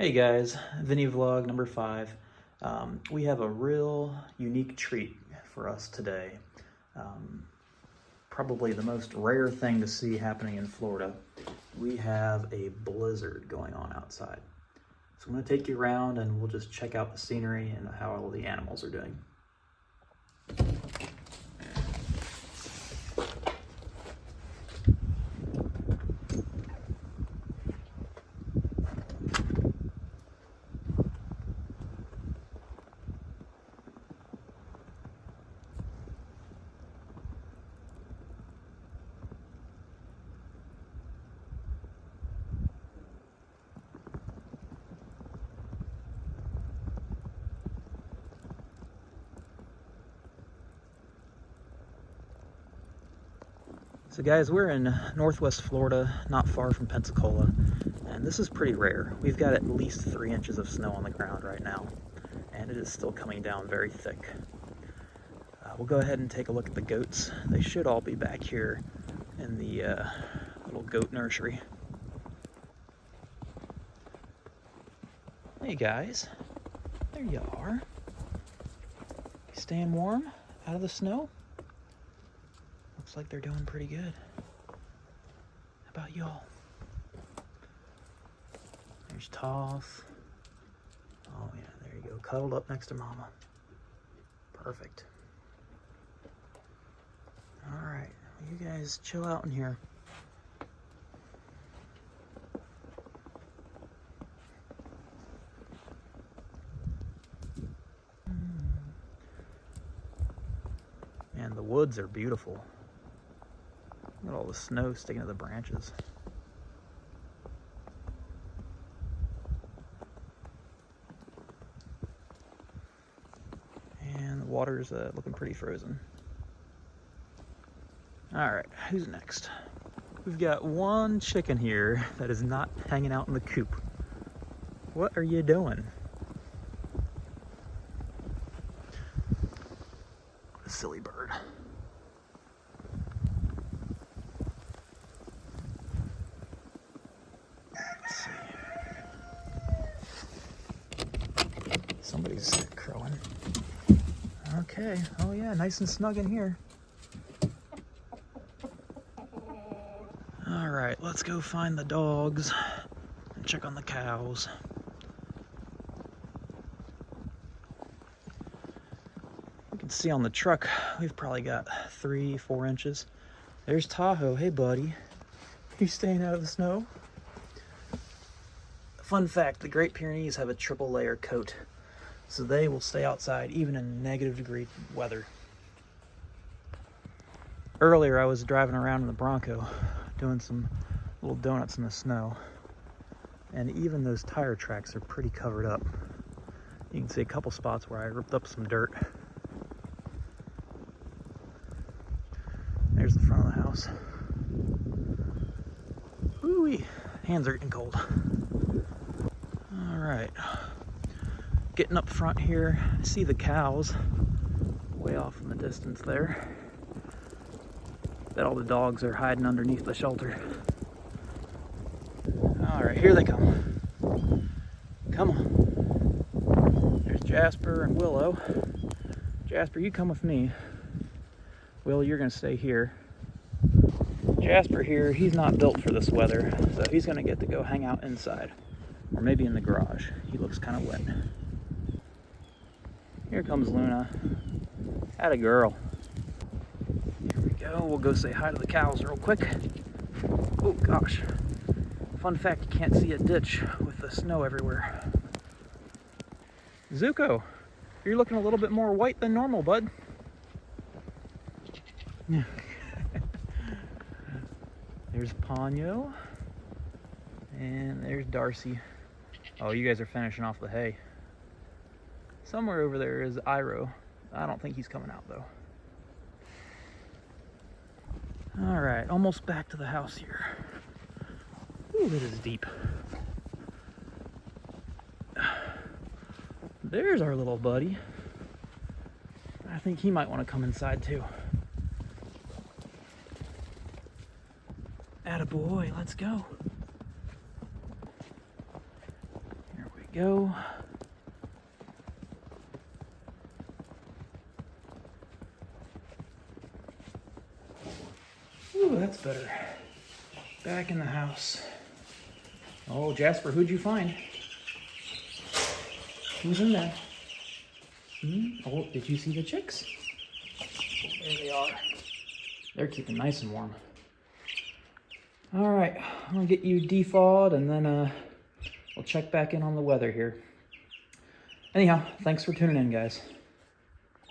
Hey guys, Vinny vlog number 5. We have a real unique treat for us today. Probably the most rare thing to see happening in Florida. We have a blizzard going on outside. So I'm going to take you around and we'll just check out the scenery and how all the animals are doing. So guys, we're in northwest Florida, not far from Pensacola, and this is pretty rare. We've got at least 3 inches of snow on the ground right now, and it is still coming down very thick. We'll go ahead and take a look at the goats. They should all be back here in the little goat nursery. Hey guys, there you are. You staying warm out of the snow? Looks like they're doing pretty good. How about y'all? There's Toss. Oh yeah, there you go. Cuddled up next to Mama. Perfect. Alright, you guys chill out in here. And the woods are beautiful. Look at all the snow sticking to the branches. And the water's looking pretty frozen. Alright, who's next? We've got one chicken here that is not hanging out in the coop. What are you doing? What a silly bird. Somebody's crowing. Okay. Oh yeah, nice and snug in here. All right, let's go find the dogs and check on the cows. You can see on the truck, we've probably got 3-4 inches. There's Tahoe. Hey buddy, you staying out of the snow? Fun fact, the Great Pyrenees have a triple layer coat, so they will stay outside even in -degree weather. Earlier I was driving around in the Bronco doing some little donuts in the snow, and even those tire tracks are pretty covered up. You can see a couple spots where I ripped up some dirt. There's the front of the house. Woo-wee, hands are getting cold. All right. Getting up front here, I see the cows way off in the distance there. Bet all the dogs are hiding underneath the shelter. All right, here they come. Come on. There's Jasper and Willow. Jasper, you come with me. Will, you're gonna stay here. Jasper here, he's not built for this weather, so he's gonna get to go hang out inside, or maybe in the garage. He looks kind of wet. Here comes Luna. Atta girl. Here we go. We'll go say hi to the cows real quick. Oh gosh. Fun fact, you can't see a ditch with the snow everywhere. Zuko, you're looking a little bit more white than normal, bud. Yeah. There's Ponyo. And there's Darcy. Oh, you guys are finishing off the hay. Somewhere over there is Iro. I don't think he's coming out though. All right, almost back to the house here. Ooh, it is deep. There's our little buddy. I think he might want to come inside too. Attaboy, let's go. Here go. Ooh, that's better. Back in the house. Oh, Jasper, who'd you find? Who's in there? Oh, did you see the chicks? There they are. They're keeping nice and warm. All right, I'm gonna get you defawed and then we'll check back in on the weather here. Anyhow, thanks for tuning in, guys.